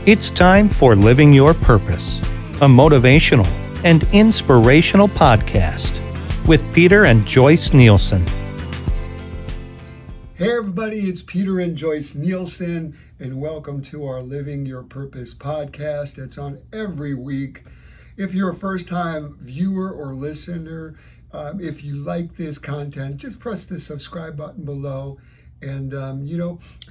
It's time for Living Your Purpose, a motivational and inspirational podcast with Peter and Joyce Nielsen. Hey everybody, it's Peter and Joyce Nielsen, and welcome to our Living Your Purpose podcast. It's on every week. If you're a first-time viewer or listener, if you like this content, just press the subscribe button below. And, I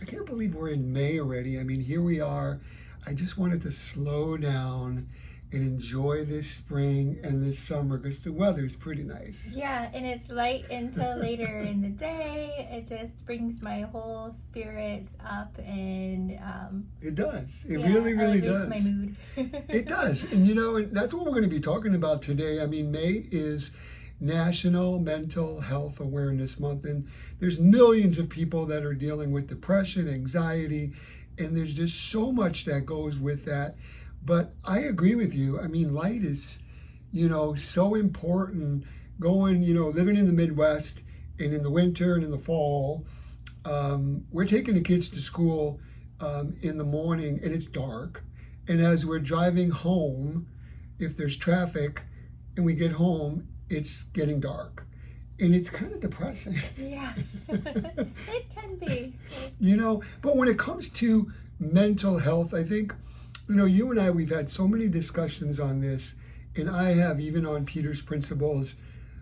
can't believe we're in May already. I mean, here we are. I just wanted to slow down and enjoy this spring and this summer because the weather is pretty nice. Yeah, and it's light until later in the day. It just brings my whole spirits up, and it does. It really does. My mood. It does, and that's what we're going to be talking about today. I mean, May is National Mental Health Awareness Month, and there's millions of people that are dealing with depression, anxiety, and there's just so much that goes with that. But I agree with you. I mean, light is, so important. Living in the Midwest, and in the winter and in the fall, we're taking the kids to school in the morning, and it's dark. And as we're driving home, if there's traffic and we get home, it's getting dark. And it's kind of depressing. Yeah, it can be. But when it comes to mental health, I think, you and I, we've had so many discussions on this, and I have even on Peter's Principles,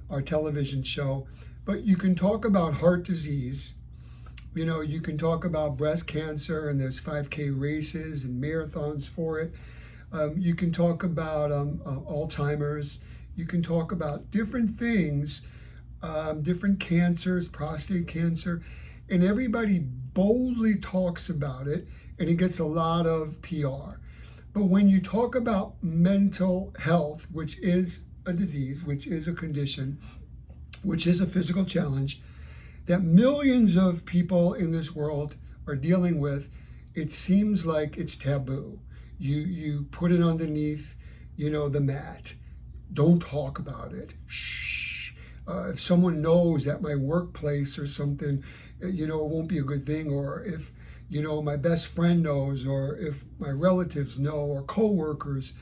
our television show. But you can talk about heart disease, you can talk about breast cancer, and there's 5K races and marathons for it. You can talk about Alzheimer's. You can talk about different things, different cancers, prostate cancer, and everybody boldly talks about it, and it gets a lot of PR. But when you talk about mental health, which is a disease, which is a condition, which is a physical challenge that millions of people in this world are dealing with, it seems like it's taboo. You put it underneath, the mat. Don't talk about it. Shh. If someone knows at my workplace or something, it won't be a good thing. Or if, my best friend knows, or if my relatives know, or coworkers.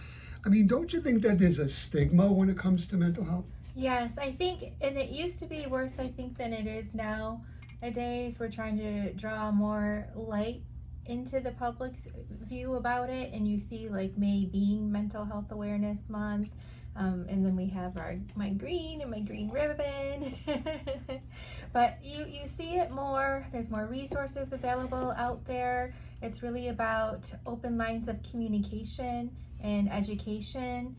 I mean, don't you think that there's a stigma when it comes to mental health? Yes, I think, and it used to be worse, I think, than it is nowadays. We're trying to draw more light into the public's view about it, and you see like May being Mental Health Awareness Month. And then we have my green ribbon. But you see it more. There's more resources available out there. It's really about open lines of communication and education,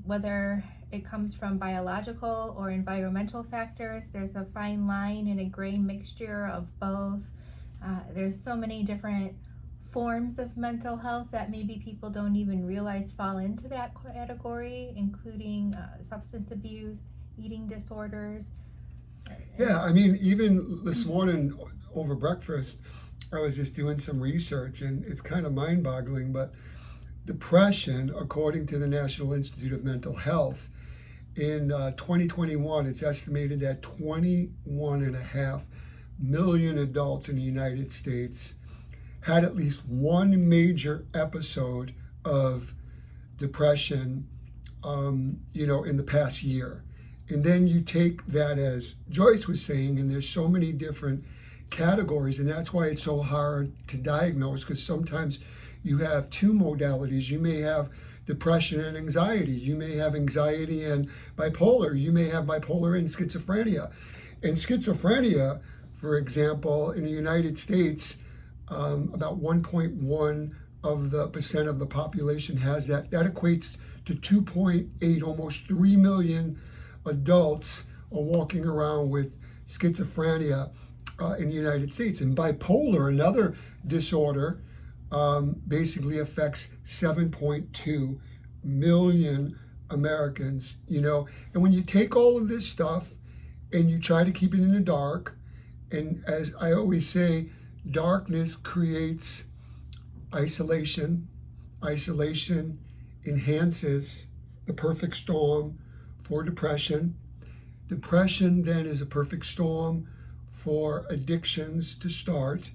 whether it comes from biological or environmental factors. There's a fine line and a gray mixture of both. There's so many different forms of mental health that maybe people don't even realize fall into that category, including substance abuse, eating disorders. Yeah, I mean, even this morning over breakfast, I was just doing some research, and it's kind of mind-boggling, but depression, according to the National Institute of Mental Health, in 2021, it's estimated that 21.5 million adults in the United States had at least one major episode of depression, in the past year. And then you take that, as Joyce was saying, and there's so many different categories, and that's why it's so hard to diagnose, because sometimes you have two modalities. You may have depression and anxiety. You may have anxiety and bipolar. You may have bipolar and schizophrenia. And schizophrenia, for example, in the United States, about 1.1% of the population has that. That equates to 2.8, almost 3 million adults are walking around with schizophrenia in the United States. And bipolar, another disorder, basically affects 7.2 million Americans, And when you take all of this stuff and you try to keep it in the dark, and as I always say, darkness creates isolation. Isolation enhances the perfect storm for depression. Depression then is a perfect storm for addictions to start.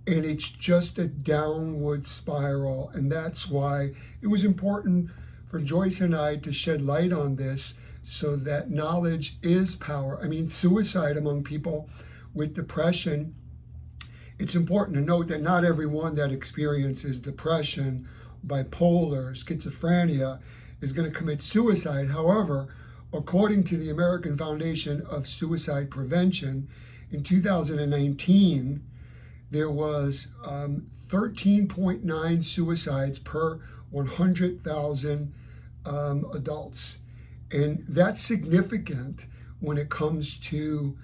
and it's just a downward spiral. And that's why it was important for Joyce and I to shed light on this, so that knowledge is power. I mean, suicide among people with depression, it's important to note that not everyone that experiences depression, bipolar, schizophrenia is going to commit suicide. However, according to the American Foundation of Suicide Prevention, in 2019, there was 13.9 suicides per 100,000 adults. And that's significant when it comes to,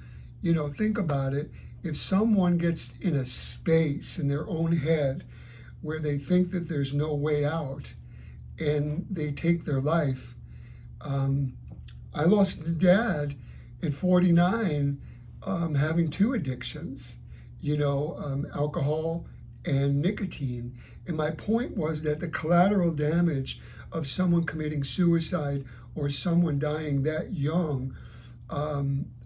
think about it. If someone gets in a space in their own head where they think that there's no way out and they take their life. I lost a dad at 49 having two addictions, alcohol and nicotine. And my point was that the collateral damage of someone committing suicide or someone dying that young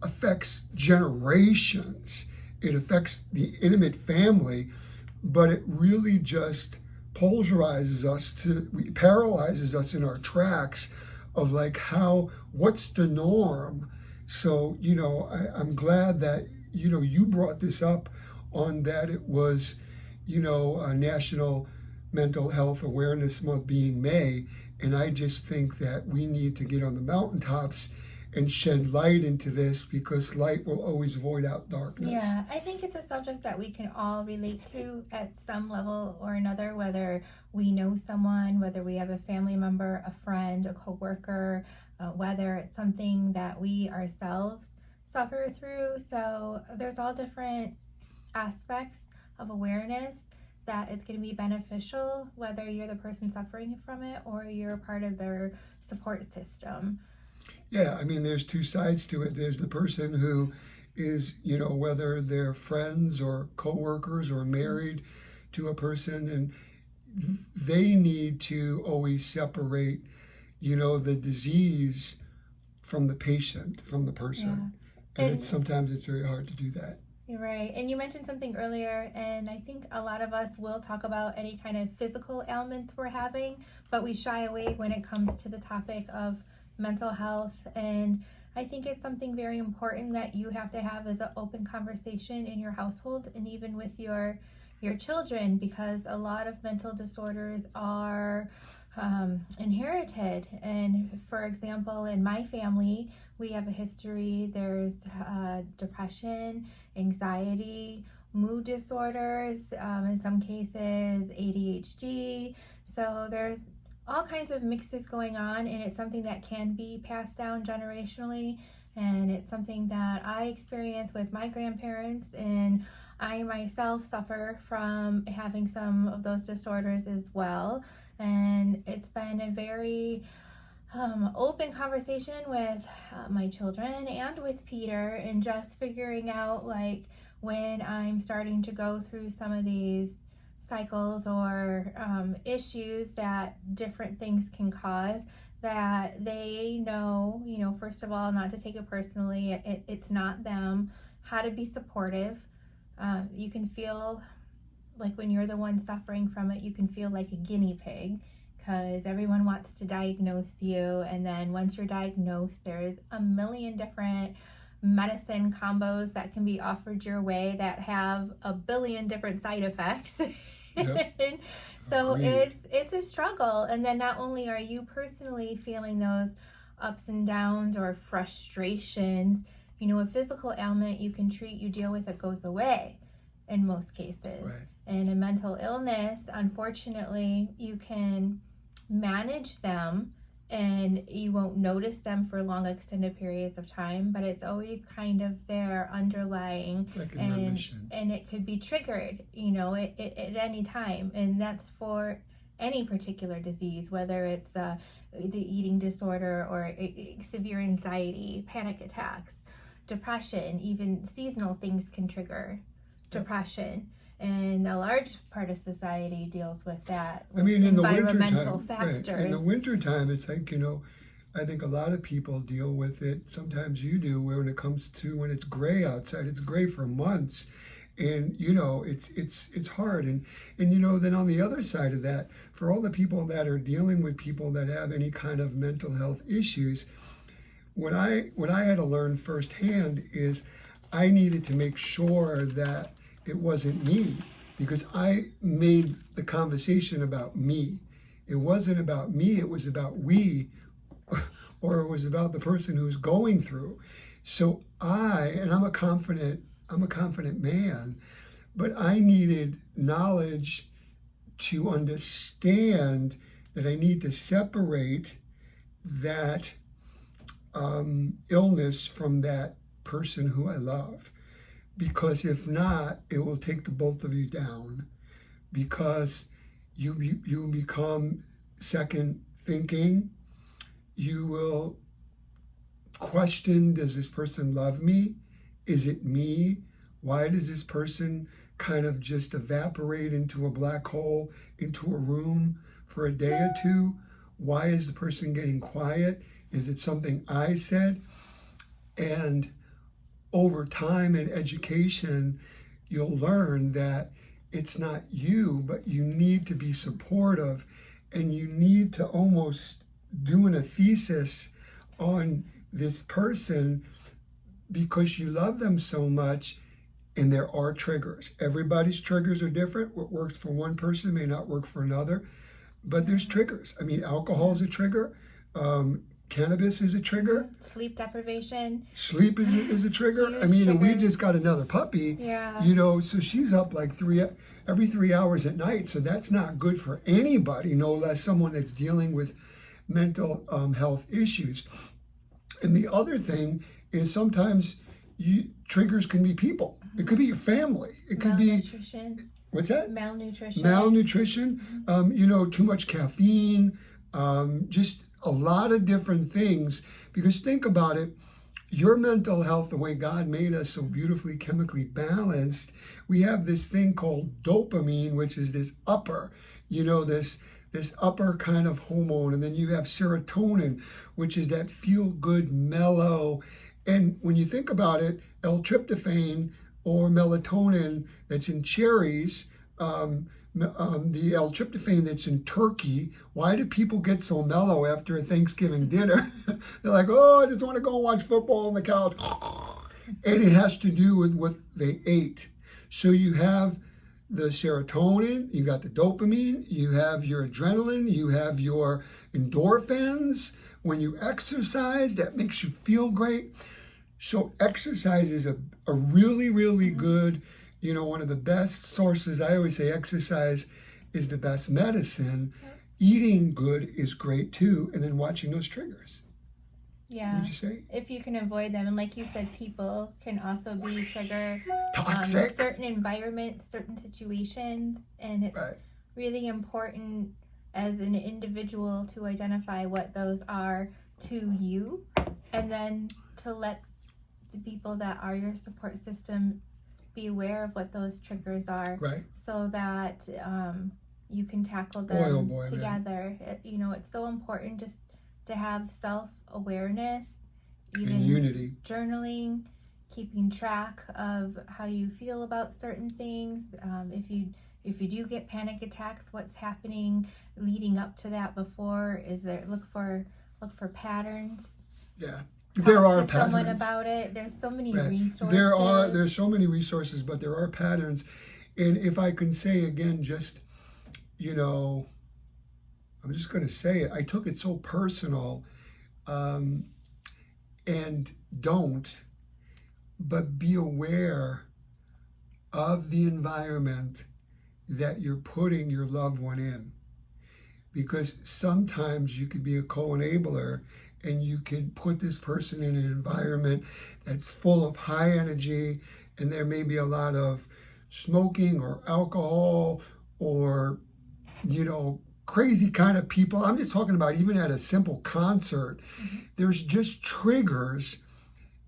affects generations. It affects the intimate family, but it really just paralyzes us in our tracks of what's the norm. So, I'm glad that, you brought this up on that it was, a National Mental Health Awareness Month being May. And I just think that we need to get on the mountaintops and shed light into this, because light will always void out darkness. Yeah, I think it's a subject that we can all relate to at some level or another, whether we know someone, whether we have a family member, a friend, a coworker, whether it's something that we ourselves suffer through. So there's all different aspects of awareness that is going to be beneficial, whether you're the person suffering from it or you're a part of their support system. Yeah, I mean, there's two sides to it. There's the person who is, whether they're friends or coworkers or married to a person, and they need to always separate, the disease from the patient, from the person. Yeah. And sometimes it's very hard to do that. You're right. And you mentioned something earlier, and I think a lot of us will talk about any kind of physical ailments we're having, but we shy away when it comes to the topic of mental health. And I think it's something very important that you have to have as an open conversation in your household and even with your children, because a lot of mental disorders are inherited. And for example, in my family, we have a history. There's depression, anxiety, mood disorders, in some cases ADHD. So there's all kinds of mixes going on, and it's something that can be passed down generationally, and it's something that I experience with my grandparents, and I myself suffer from having some of those disorders as well. And it's been a very open conversation with my children and with Peter, and just figuring out when I'm starting to go through some of these cycles or issues that different things can cause, that they know, first of all, not to take it personally. It's not them. How to be supportive. You can feel like when you're the one suffering from it, you can feel like a guinea pig, because everyone wants to diagnose you. And then once you're diagnosed, there's a million different medicine combos that can be offered your way that have a billion different side effects. Yep. So it's a struggle. And then not only are you personally feeling those ups and downs or frustrations, a physical ailment you can treat, you deal with, it goes away in most cases. Right. And a mental illness, unfortunately, you can manage them and you won't notice them for long extended periods of time, but it's always kind of there underlying, and it could be triggered, at any time. And that's for any particular disease, whether it's the eating disorder or severe anxiety, panic attacks, depression. Even seasonal things can trigger depression. And a large part of society deals with that. I mean, in the environmental factors. Right. In the wintertime, it's like, I think a lot of people deal with it. Sometimes you do, when it comes to when it's gray outside. It's gray for months. And it's hard. And then on the other side of that, for all the people that are dealing with people that have any kind of mental health issues, what I had to learn firsthand is I needed to make sure that it wasn't me, because I made the conversation about me. It wasn't about me, it was about we, or it was about the person who's going through. So I'm a confident man, but I needed knowledge to understand that I need to separate that illness from that person who I love. Because if not, it will take the both of you down, because you become second thinking. You will question, does this person love me? Is it me? Why does this person kind of just evaporate into a black hole, into a room for a day or two? Why is the person getting quiet? Is it something I said? And over time and education, you'll learn that it's not you, but you need to be supportive, and you need to almost doing a thesis on this person because you love them so much. And there are triggers. Everybody's triggers are different. What works for one person may not work for another, but there's triggers. I mean, alcohol is a trigger. Cannabis is a trigger. Sleep deprivation. Sleep is a trigger. Huge I mean, trigger. And we just got another puppy. Yeah. So she's up like every 3 hours at night. So that's not good for anybody, no less someone that's dealing with mental health issues. And the other thing is sometimes triggers can be people. It could be your family. It could be what's that? Malnutrition. Too much caffeine, just a lot of different things. Because think about it, your mental health, the way God made us so beautifully chemically balanced, we have this thing called dopamine, which is this upper, this upper kind of hormone. And then you have serotonin, which is that feel-good, mellow. And when you think about it, L-tryptophan or melatonin that's in cherries, the L-tryptophan that's in turkey. Why do people get so mellow after a Thanksgiving dinner? They're like, oh, I just want to go and watch football on the couch. And it has to do with what they ate. So you have the serotonin, you got the dopamine, you have your adrenaline, you have your endorphins. When you exercise, that makes you feel great. So exercise is a really, really good, one of the best sources. I always say exercise is the best medicine. Eating good is great too. And then watching those triggers. Yeah. What did you say? If you can avoid them. And like you said, people can also be trigger. Toxic. Certain environments, certain situations. And it's really important as an individual to identify what those are to you. And then to let the people that are your support system be aware of what those triggers are, so that you can tackle them together. It's so important just to have self-awareness, even and unity, journaling, keeping track of how you feel about certain things. If you do get panic attacks, what's happening leading up to that before? Look for patterns. Yeah. Talk there are to patterns. Someone about it. There's so many resources. There's so many resources, but there are patterns. And if I can say again, just, I'm just going to say it. I took it so personal, and but be aware of the environment that you're putting your loved one in. Because sometimes you could be a co-enabler and you could put this person in an environment that's full of high energy, and there may be a lot of smoking or alcohol or, crazy kind of people. I'm just talking about even at a simple concert. There's just triggers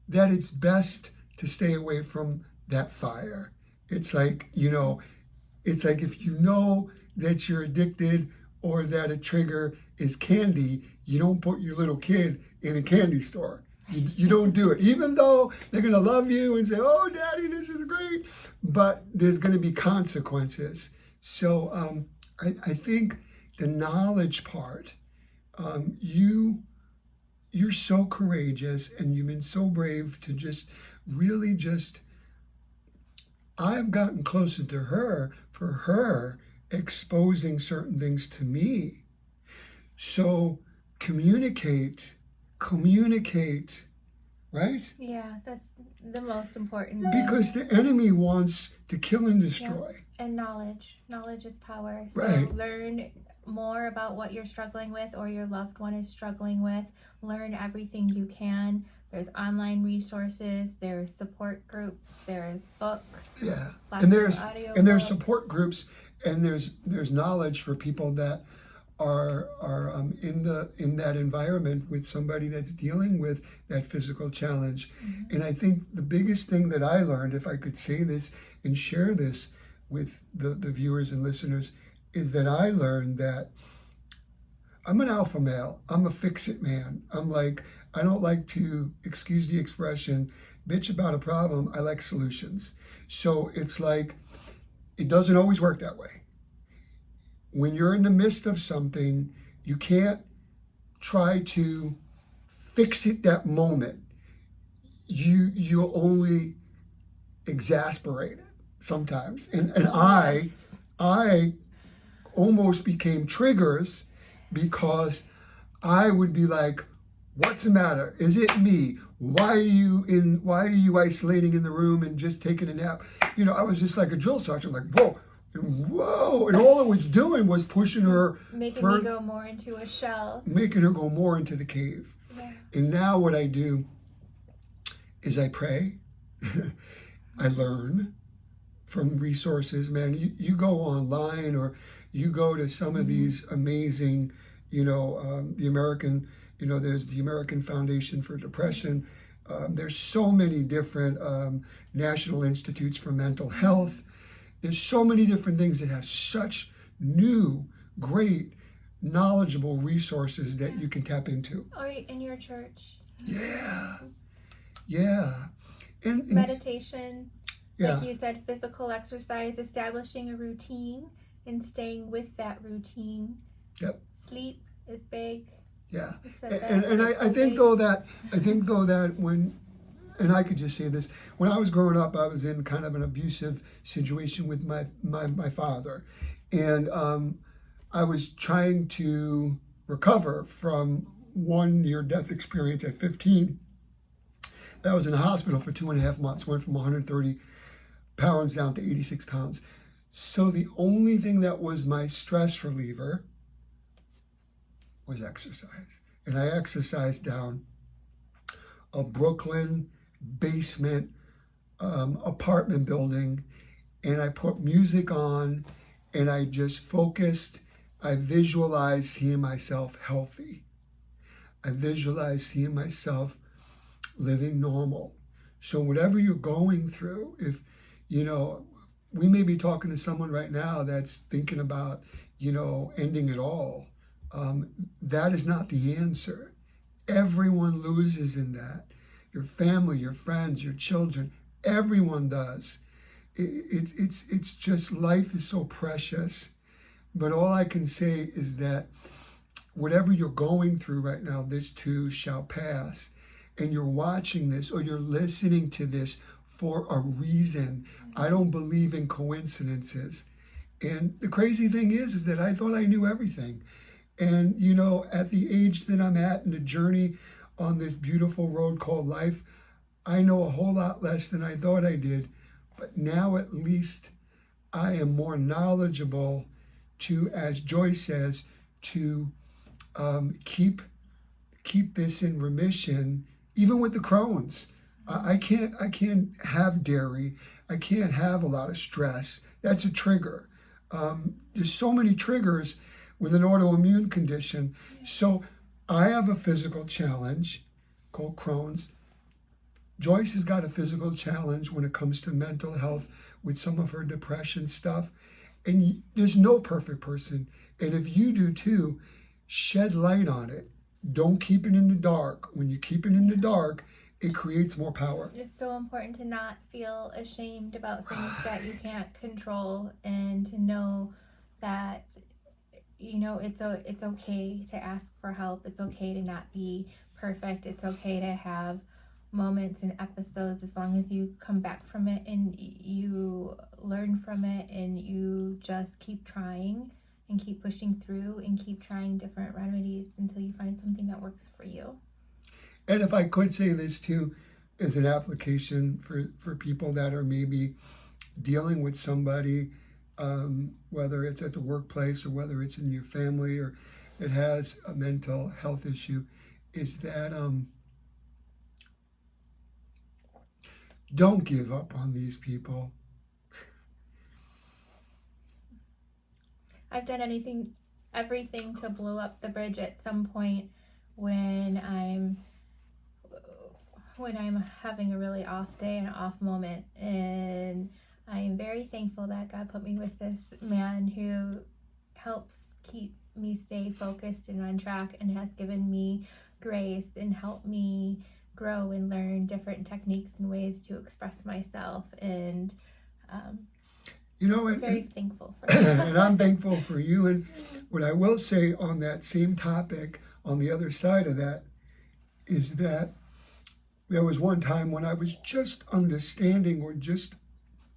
that it's best to stay away from that fire. It's like, it's like if you know that you're addicted or that a trigger is candy, you don't put your little kid in a candy store. You don't do it, even though they're going to love you and say, "Oh, Daddy, this is great," but there's going to be consequences. So I think the knowledge part, you're so courageous and you've been so brave to just really just. I've gotten closer to her for her exposing certain things to me. So communicate, right? Yeah, that's the most important. Because the enemy wants to kill and destroy. Yeah. And knowledge is power. So Right. learn more about what you're struggling with or your loved one is struggling with. Learn everything you can. There's online resources, there's support groups, there's books. Yeah. Lots And of there's audio and there's books. support groups, and there's knowledge for people that are in that environment with somebody that's dealing with that physical challenge. Mm-hmm. And I think the biggest thing that I learned, if I could say this and share this with the viewers and listeners, is that I learned that I'm an alpha male. I'm a fix-it man. I don't like to, excuse the expression, bitch about a problem. I like solutions. So it's like, it doesn't always work that way. When you're in the midst of something, you can't try to fix it that moment. You'll only exasperate it sometimes. And I almost became triggers because I would be like, "What's the matter? Is it me? Why are you isolating in the room and just taking a nap?" I was just like a drill sergeant, like, whoa, and all it was doing was pushing her, Making me go more into a shell. making her go more into the cave. Yeah. And now what I do is I pray, I learn from resources. Man, you go online or you go to some of these amazing, the American, there's the American Foundation for Depression. There's so many different national institutes for mental health. There's so many different things that have such new, great, knowledgeable resources that you can tap into. Or in your church. Yeah. And Meditation. yeah. Like you said, physical exercise, establishing a routine and staying with that routine. Yep. Sleep is big. Yeah. You said that. And I think though that when, and I could just say this, when I was growing up, I was in kind of an abusive situation with my father. And I was trying to recover from one near-death experience at 15. I was in a hospital for 2.5 months, went from 130 pounds down to 86 pounds. So the only thing that was my stress reliever was exercise. And I exercised down a Brooklyn basement apartment building, and I put music on and I just focused. I visualized seeing myself healthy. I visualized seeing myself living normal. So whatever you're going through, if, we may be talking to someone right now that's thinking about, ending it all. That is not the answer. Everyone loses in that. Your family, your friends, your children, everyone does. It's just, life is so precious. But all I can say is that whatever you're going through right now, this too shall pass. And you're watching this or you're listening to this for a reason. I don't believe in coincidences. And the crazy thing is that I thought I knew everything. And, at the age that I'm at in the journey on this beautiful road called life, I know a whole lot less than I thought I did. But now at least I am more knowledgeable to, as Joyce says, to keep this in remission, even with the Crohn's. I can't have dairy. I can't have a lot of stress. That's a trigger. There's so many triggers with an autoimmune condition. So I have a physical challenge called Crohn's. Joyce has got a physical challenge when it comes to mental health with some of her depression stuff. And there's no perfect person. And if you do too, shed light on it. don't keep it in the dark. When you keep it in the dark, it creates more power. It's so important to not feel ashamed about things that you can't control, and to know that, you know, it's okay to ask for help. It's okay to not be perfect. It's okay to have moments and episodes, as long as you come back from it and you learn from it, and you just keep trying and keep pushing through and keep trying different remedies until you find something that works for you. And if I could say this too, as an application for people that are maybe dealing with somebody, whether it's at the workplace or whether it's in your family or it has a mental health issue, is that don't give up on these people. I've done everything to blow up the bridge at some point when I'm having a really off day, an off moment, and I am very thankful that God put me with this man who helps keep me stay focused and on track, and has given me grace and helped me grow and learn different techniques and ways to express myself. And I'm very thankful for that. And I'm thankful for you. And what I will say on that same topic, on the other side of that, is that there was one time when I was just understanding or just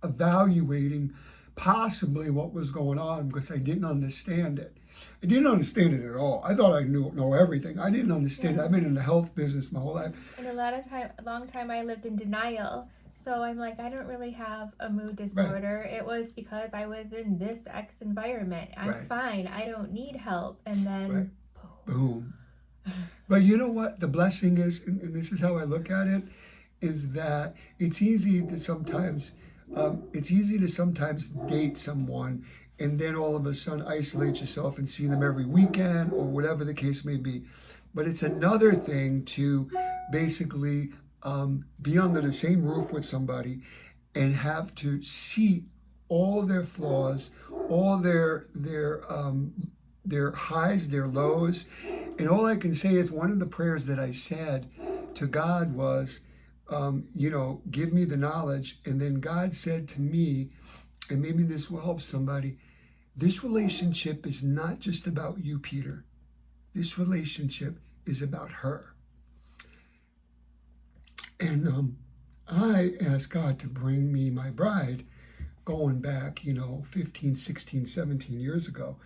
evaluating possibly what was going on, because I didn't understand it. I didn't understand it at all. I thought I know everything. I didn't understand it. I've been in the health business my whole life. And a long time I lived in denial. So I'm like, I don't really have a mood disorder. Right. It was because I was in this X environment. I'm fine. I don't need help. And then boom. But you know what the blessing is, and this is how I look at it, is that it's easy to sometimes date someone and then all of a sudden isolate yourself and see them every weekend or whatever the case may be. But it's another thing to basically be under the same roof with somebody and have to see all their flaws, all their highs, their lows. And all I can say is one of the prayers that I said to God was, give me the knowledge. And then God said to me, and maybe this will help somebody, this relationship is not just about you, Peter. This relationship is about her. And I asked God to bring me my bride going back, 15, 16, 17 years ago.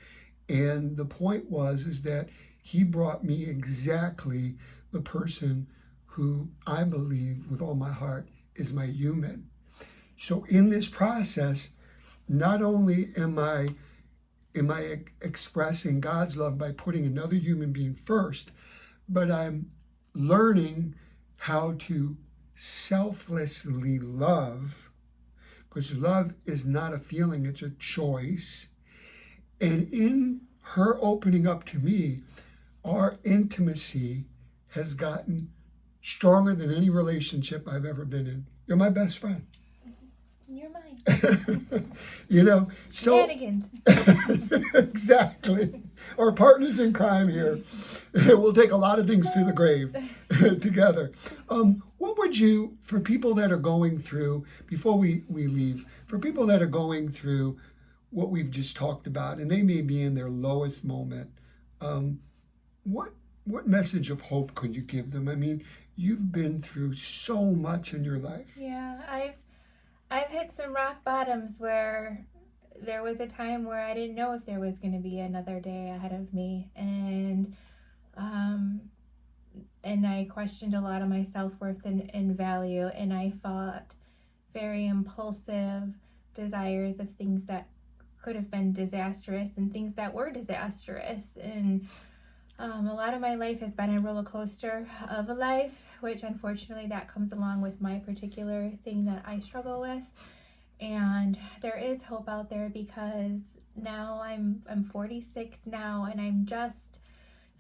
And the point is that he brought me exactly the person who I believe with all my heart is my human. So in this process, not only am I expressing God's love by putting another human being first, but I'm learning how to selflessly love, because love is not a feeling, it's a choice. And in her opening up to me, our intimacy has gotten stronger than any relationship I've ever been in. You're my best friend. You're mine. So Shenanigans. Exactly. Our partners in crime here. We'll take a lot of things to the grave together. What would you, for people that are going through, before we leave, for people that are going through what we've just talked about, and they may be in their lowest moment, what message of hope could you give them? I mean, you've been through so much in your life. Yeah, I've hit some rock bottoms where there was a time where I didn't know if there was going to be another day ahead of me, and I questioned a lot of my self-worth and value, and I fought very impulsive desires of things that could have been disastrous and things that were disastrous. And a lot of my life has been a roller coaster of a life, which unfortunately that comes along with my particular thing that I struggle with. And there is hope out there, because now I'm 46 now, and I'm just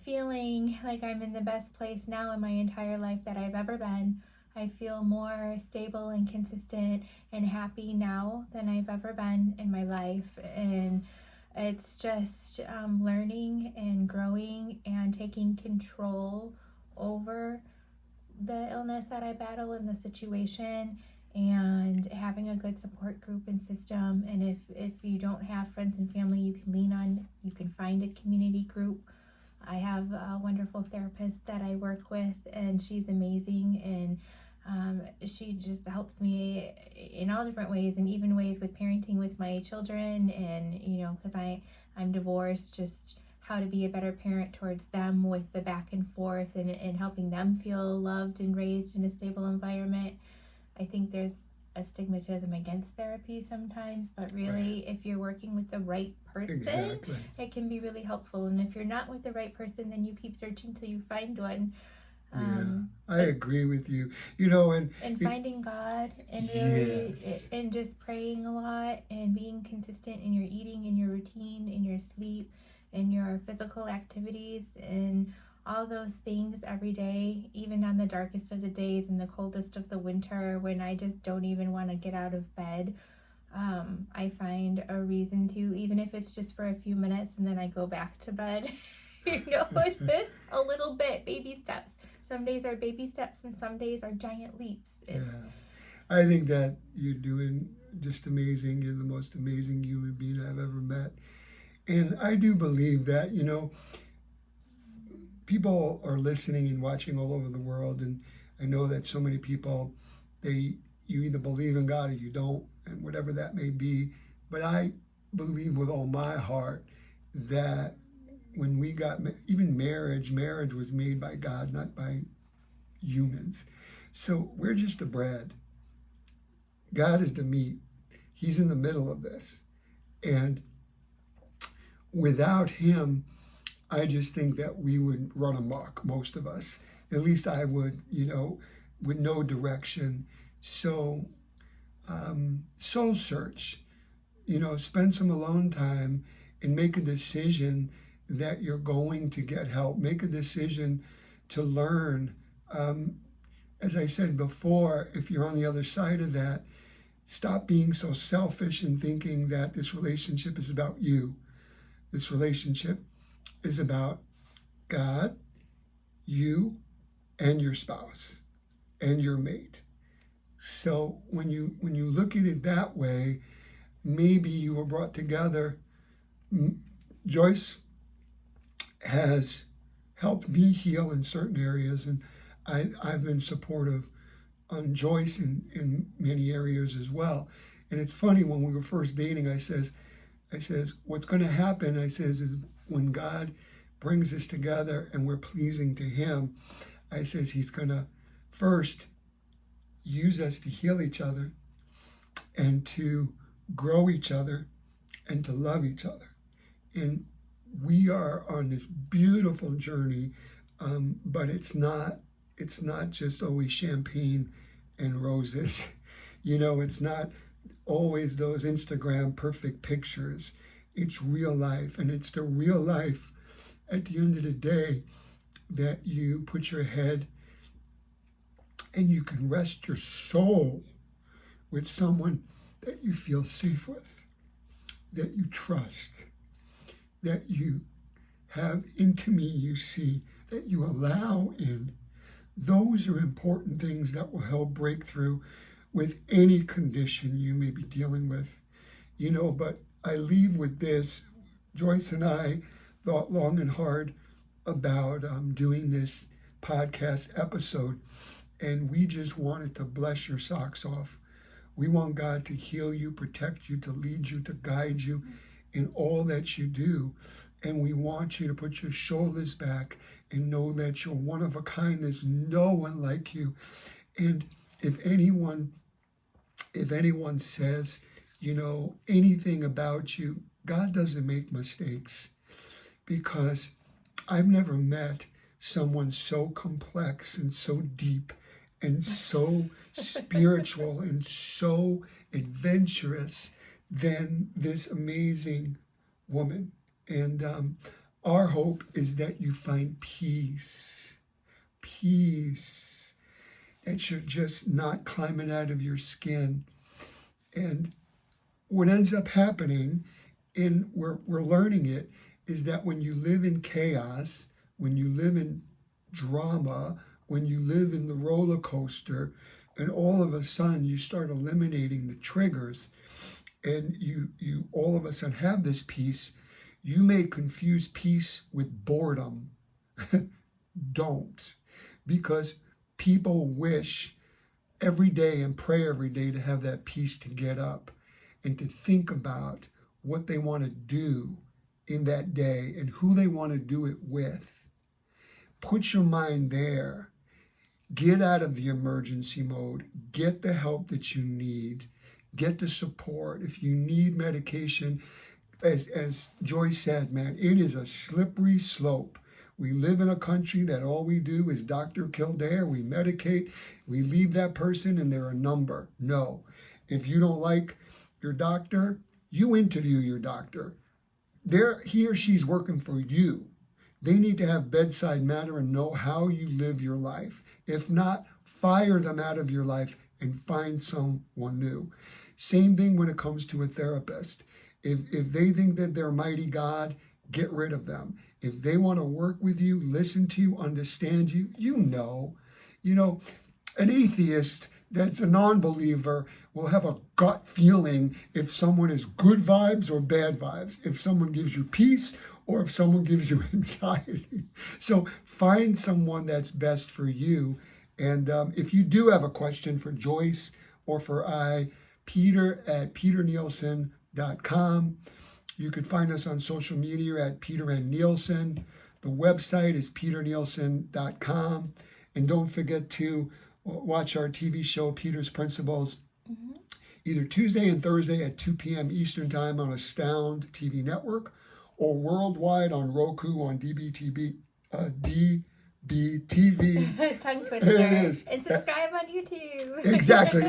feeling like I'm in the best place now in my entire life that I've ever been. I feel more stable and consistent and happy now than I've ever been in my life. And it's just learning and growing and taking control over the illness that I battle in the situation, and having a good support group and system. And if you don't have friends and family you can lean on, you can find a community group. I have a wonderful therapist that I work with, and she's amazing, and she just helps me in all different ways, and even ways with parenting with my children, and because I'm divorced, just how to be a better parent towards them with the back and forth, and helping them feel loved and raised in a stable environment. I think there's a stigmatism against therapy sometimes, but really, if you're working with the right person, it can be really helpful. And if you're not with the right person, then you keep searching till you find one. I agree with you. And finding God, and really, and just praying a lot, and being consistent in your eating, in your routine, in your sleep, in your physical activities, and all those things every day, even on the darkest of the days and the coldest of the winter, when I just don't even want to get out of bed. I find a reason to, even if it's just for a few minutes, and then I go back to bed. It's just a little bit, baby steps. Some days are baby steps, and some days are giant leaps. I think that you're doing just amazing. You're the most amazing human being I've ever met. And I do believe that, people are listening and watching all over the world. And I know that so many people, you either believe in God or you don't, and whatever that may be. But I believe with all my heart that when we got, even marriage was made by God, not by humans. So we're just the bread. God is the meat. He's in the middle of this. And without him, I just think that we would run amok, most of us. At least I would, with no direction. So soul search, spend some alone time and make a decision that you're going to get help. Make a decision to learn. As I said before, if you're on the other side of that, stop being so selfish and thinking that this relationship is about you. This relationship is about God, you, and your spouse, and your mate. So when you look at it that way, maybe you were brought together. Joyce has helped me heal in certain areas, and I've been supportive on Joyce in many areas as well. And it's funny, when we were first dating, I says, what's going to happen, I says, is when God brings us together and we're pleasing to him, I says he's going to first use us to heal each other and to grow each other and to love each other. And we are on this beautiful journey, but it's not just always champagne and roses. It's not always those Instagram perfect pictures. It's real life, and it's the real life at the end of the day that you put your head and you can rest your soul with someone that you feel safe with, that you trust, that you have intimacy, that you allow in. Those are important things that will help break through with any condition you may be dealing with. But I leave with this. Joyce and I thought long and hard about doing this podcast episode, and we just wanted to bless your socks off. We want God to heal you, protect you, to lead you, to guide you in all that you do. And we want you to put your shoulders back and know that you're one of a kind. There's no one like you. And if anyone says, anything about you, God doesn't make mistakes, because I've never met someone so complex and so deep and so spiritual and so adventurous than this amazing woman. And our hope is that you find peace, that you're just not climbing out of your skin. And what ends up happening and we're learning it, is that when you live in chaos, when you live in drama, when you live in the roller coaster, and all of a sudden you start eliminating the triggers, and you all of a sudden have this peace, you may confuse peace with boredom. Don't. Because people wish every day and pray every day to have that peace to get up and to think about what they want to do in that day and who they want to do it with. Put your mind there. Get out of the emergency mode. Get the help that you need. Get the support. If you need medication, as Joyce said, man, it is a slippery slope. We live in a country that all we do is Dr. Kildare. We medicate. We leave that person and they're a number. No. If you don't like your doctor, you interview your doctor. He or she's working for you. They need to have bedside manner and know how you live your life. If not, fire them out of your life and find someone new. Same thing when it comes to a therapist. If they think that they're mighty God, get rid of them. If they want to work with you, listen to you, understand you, you know, an atheist that's a non-believer will have a gut feeling if someone is good vibes or bad vibes, if someone gives you peace or if someone gives you anxiety. So find someone that's best for you. And if you do have a question for Joyce or for Peter at peternielsen.com. You could find us on social media at Peter N. Nielsen. The website is peternielsen.com. And don't forget to watch our TV show, Peter's Principles, either Tuesday and Thursday at 2 p.m. Eastern Time on Astound TV network, or worldwide on Roku on DBTV. Tongue twister. It is. And subscribe on YouTube. Exactly.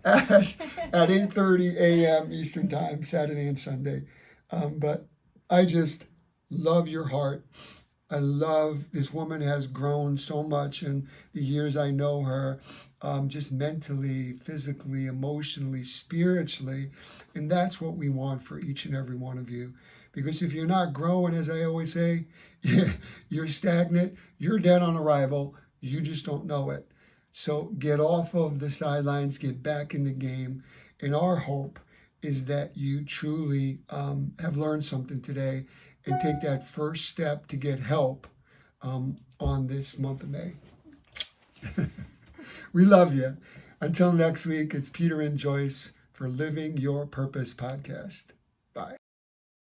at 8:30 a.m. Eastern Time, Saturday and Sunday. But I just love your heart. I love this woman has grown so much in the years I know her, just mentally, physically, emotionally, spiritually. And that's what we want for each and every one of you. Because if you're not growing, as I always say, you're stagnant, you're dead on arrival, you just don't know it. So get off of the sidelines, get back in the game. And our hope is that you truly have learned something today and take that first step to get help on this month of May. We love you. Until next week, it's Peter and Joyce for Living Your Purpose podcast.